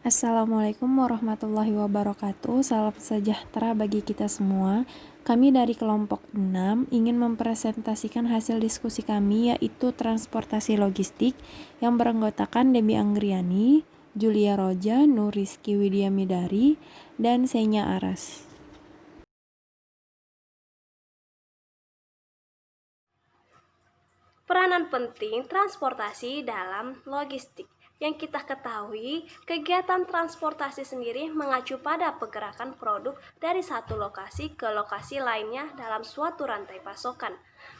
Assalamualaikum warahmatullahi wabarakatuh. Salam sejahtera bagi kita semua. Kami dari kelompok 6 ingin mempresentasikan hasil diskusi kami, yaitu transportasi logistik, yang beranggotakan Debbie Anggriani, Julia Roja, Nuriski Widyamidari, dan Senya Aras. Peranan penting transportasi dalam logistik. Yang kita ketahui, kegiatan transportasi sendiri mengacu pada pergerakan produk dari satu lokasi ke lokasi lainnya dalam suatu rantai pasokan.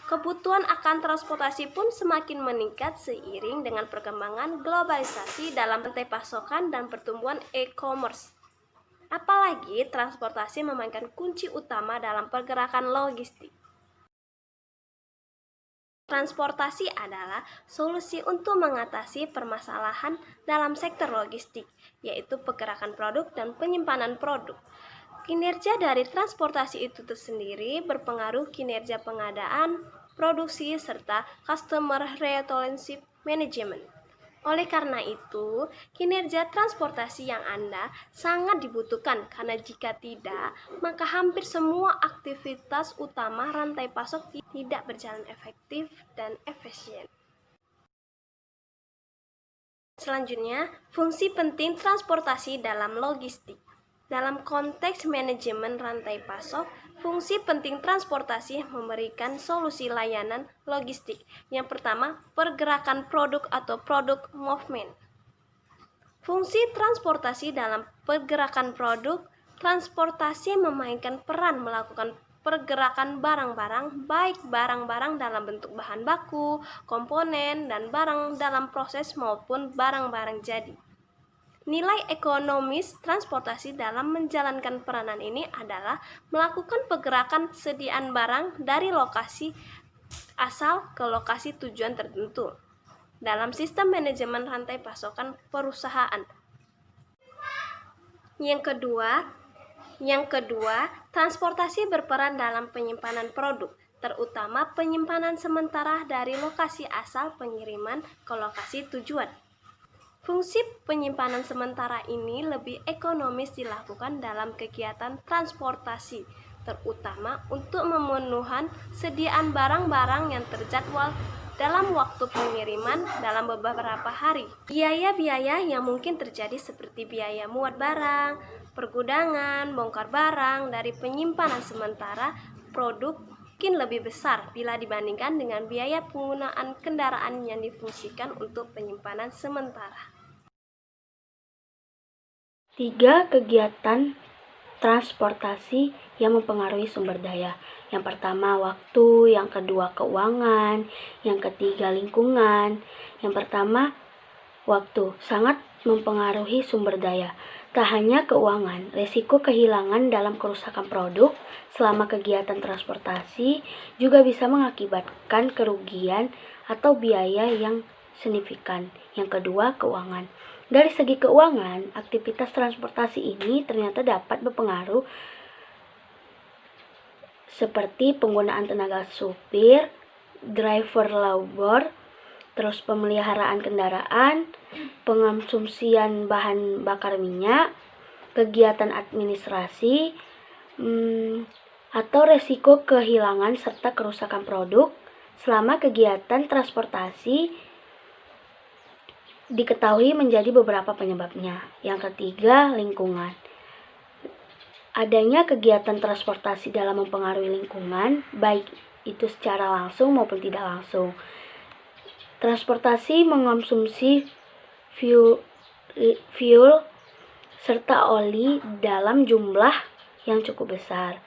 Kebutuhan akan transportasi pun semakin meningkat seiring dengan perkembangan globalisasi dalam rantai pasokan dan pertumbuhan e-commerce. Apalagi transportasi memainkan kunci utama dalam pergerakan logistik. Transportasi adalah solusi untuk mengatasi permasalahan dalam sektor logistik, yaitu pergerakan produk dan penyimpanan produk. Kinerja dari transportasi itu tersendiri berpengaruh kinerja pengadaan, produksi, serta customer relationship management. Oleh karena itu, kinerja transportasi yang Anda sangat dibutuhkan karena jika tidak, maka hampir semua aktivitas utama rantai pasok tidak berjalan efektif dan efisien. Selanjutnya, fungsi penting transportasi dalam logistik. Dalam konteks manajemen rantai pasok, fungsi penting transportasi memberikan solusi layanan logistik. Yang pertama, pergerakan produk atau product movement. Fungsi transportasi dalam pergerakan produk, transportasi memainkan peran melakukan pergerakan barang-barang, baik barang-barang dalam bentuk bahan baku, komponen, dan barang dalam proses maupun barang-barang jadi. Nilai ekonomis transportasi dalam menjalankan peranan ini adalah melakukan pergerakan sediaan barang dari lokasi asal ke lokasi tujuan tertentu dalam sistem manajemen rantai pasokan perusahaan. Yang kedua, transportasi berperan dalam penyimpanan produk, terutama penyimpanan sementara dari lokasi asal pengiriman ke lokasi tujuan. Fungsi penyimpanan sementara ini lebih ekonomis dilakukan dalam kegiatan transportasi, terutama untuk memenuhi sediaan barang-barang yang terjadwal dalam waktu pengiriman dalam beberapa hari. Biaya-biaya yang mungkin terjadi seperti biaya muat barang, pergudangan, bongkar barang dari penyimpanan sementara produk mungkin lebih besar bila dibandingkan dengan biaya penggunaan kendaraan yang difungsikan untuk penyimpanan sementara. 3 kegiatan transportasi yang mempengaruhi sumber daya. Yang pertama waktu, yang kedua keuangan, yang ketiga lingkungan. Yang pertama waktu sangat mempengaruhi sumber daya. Tak hanya keuangan, resiko kehilangan dalam kerusakan produk selama kegiatan transportasi juga bisa mengakibatkan kerugian atau biaya yang signifikan. Yang kedua, keuangan. Dari segi keuangan, aktivitas transportasi ini ternyata dapat berpengaruh seperti penggunaan tenaga supir, driver labor, terus pemeliharaan kendaraan, pengonsumsian bahan bakar minyak, kegiatan administrasi, atau resiko kehilangan serta kerusakan produk selama kegiatan transportasi diketahui menjadi beberapa penyebabnya. Yang ketiga, lingkungan. Adanya kegiatan transportasi dalam mempengaruhi lingkungan, baik itu secara langsung maupun tidak langsung. Transportasi mengonsumsi fuel serta oli dalam jumlah yang cukup besar.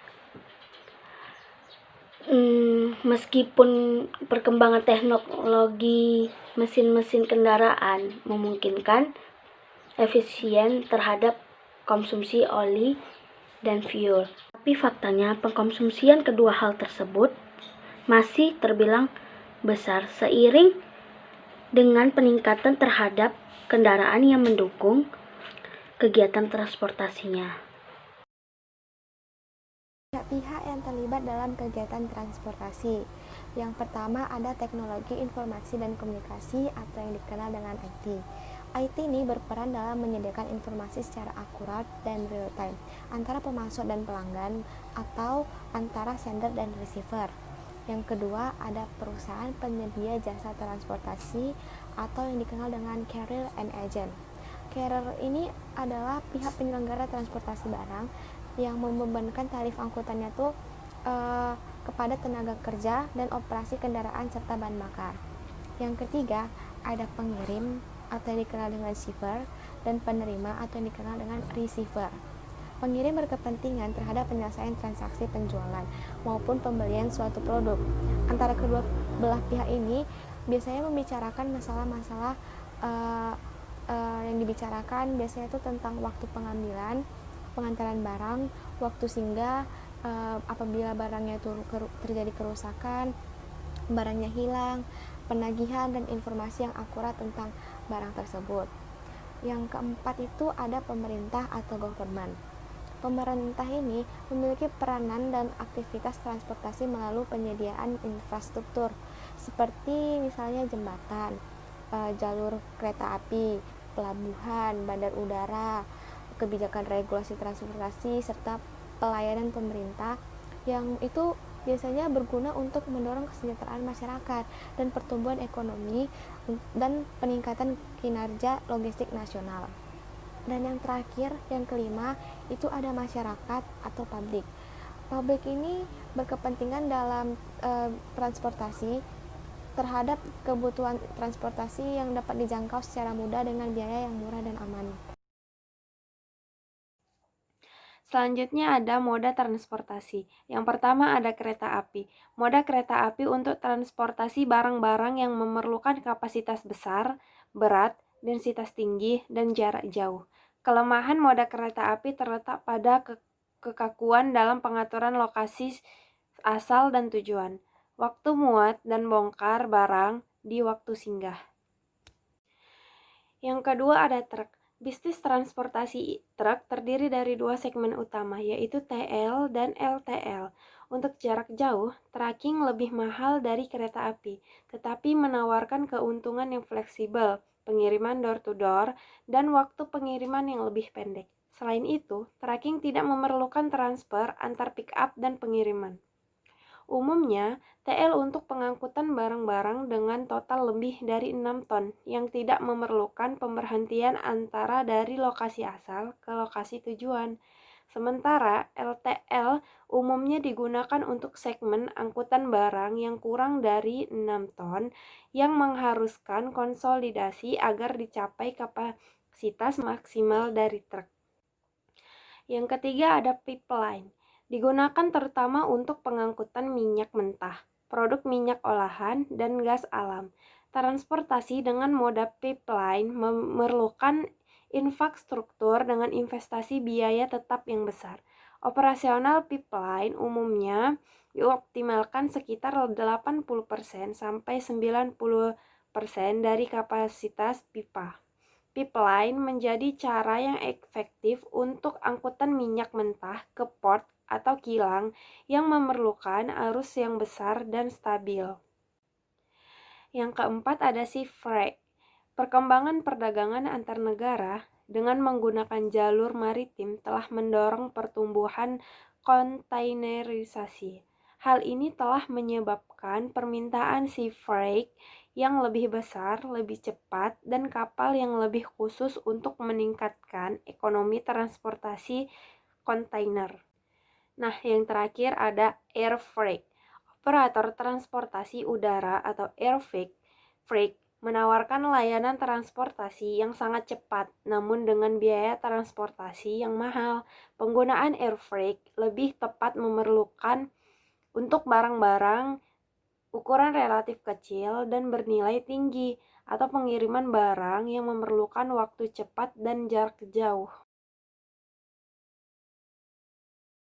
Meskipun perkembangan teknologi mesin-mesin kendaraan memungkinkan efisien terhadap konsumsi oli dan fuel, tapi faktanya pengkonsumsian kedua hal tersebut masih terbilang besar seiring dengan peningkatan terhadap kendaraan yang mendukung kegiatan transportasinya. Pihak yang terlibat dalam kegiatan transportasi. Yang pertama ada teknologi informasi dan komunikasi atau yang dikenal dengan IT. IT ini berperan dalam menyediakan informasi secara akurat dan real time antara pemasok dan pelanggan atau antara sender dan receiver. Yang kedua, ada perusahaan penyedia jasa transportasi atau yang dikenal dengan carrier and agent. Carrier ini adalah pihak penyelenggara transportasi barang yang membebankan tarif angkutannya tuh kepada tenaga kerja dan operasi kendaraan serta bahan bakar. Yang ketiga, ada pengirim atau yang dikenal dengan shipper dan penerima atau yang dikenal dengan receiver. Pengirim berkepentingan terhadap penyelesaian transaksi penjualan maupun pembelian suatu produk. Antara kedua belah pihak ini biasanya membicarakan masalah-masalah yang dibicarakan biasanya itu tentang waktu pengambilan, pengantaran barang, waktu singgah, apabila barangnya itu terjadi kerusakan, barangnya hilang, penagihan dan informasi yang akurat tentang barang tersebut. Yang keempat itu ada pemerintah atau government. Pemerintah ini memiliki peranan dan aktivitas transportasi melalui penyediaan infrastruktur seperti misalnya jembatan, jalur kereta api, pelabuhan, bandar udara, kebijakan regulasi transportasi, serta pelayanan pemerintah yang itu biasanya berguna untuk mendorong kesejahteraan masyarakat dan pertumbuhan ekonomi dan peningkatan kinerja logistik nasional. Dan yang terakhir, yang kelima, itu ada masyarakat atau publik. Publik ini berkepentingan dalam transportasi terhadap kebutuhan transportasi yang dapat dijangkau secara mudah dengan biaya yang murah dan aman. Selanjutnya ada moda transportasi. Yang pertama ada kereta api. Moda kereta api untuk transportasi barang-barang yang memerlukan kapasitas besar, berat, densitas tinggi, dan jarak jauh. Kelemahan moda kereta api terletak pada kekakuan dalam pengaturan lokasi asal dan tujuan, waktu muat dan bongkar barang di waktu singgah. Yang kedua ada truk. Bisnis transportasi truk terdiri dari dua segmen utama, yaitu TL dan LTL. Untuk jarak jauh, trucking lebih mahal dari kereta api, tetapi menawarkan keuntungan yang fleksibel, pengiriman door-to-door, dan waktu pengiriman yang lebih pendek. Selain itu, trucking tidak memerlukan transfer antar pick-up dan pengiriman. Umumnya, TL untuk pengangkutan barang-barang dengan total lebih dari 6 ton yang tidak memerlukan pemberhentian antara dari lokasi asal ke lokasi tujuan. Sementara LTL umumnya digunakan untuk segmen angkutan barang yang kurang dari 6 ton yang mengharuskan konsolidasi agar dicapai kapasitas maksimal dari truk. Yang ketiga ada pipeline. Digunakan terutama untuk pengangkutan minyak mentah, produk minyak olahan, dan gas alam. Transportasi dengan moda pipeline memerlukan infrastruktur dengan investasi biaya tetap yang besar. Operasional pipeline umumnya dioptimalkan sekitar 80% sampai 90% dari kapasitas pipa. Pipeline menjadi cara yang efektif untuk angkutan minyak mentah ke port atau kilang yang memerlukan arus yang besar dan stabil. Yang keempat ada sea freight. Perkembangan perdagangan antar negara dengan menggunakan jalur maritim telah mendorong pertumbuhan kontainerisasi. Hal ini telah menyebabkan permintaan sea freight yang lebih besar, lebih cepat, dan kapal yang lebih khusus untuk meningkatkan ekonomi transportasi kontainer. Nah, yang terakhir ada air freight. Operator transportasi udara atau air freight menawarkan layanan transportasi yang sangat cepat, namun dengan biaya transportasi yang mahal. Penggunaan air freight lebih tepat memerlukan untuk barang-barang ukuran relatif kecil dan bernilai tinggi, atau pengiriman barang yang memerlukan waktu cepat dan jarak jauh.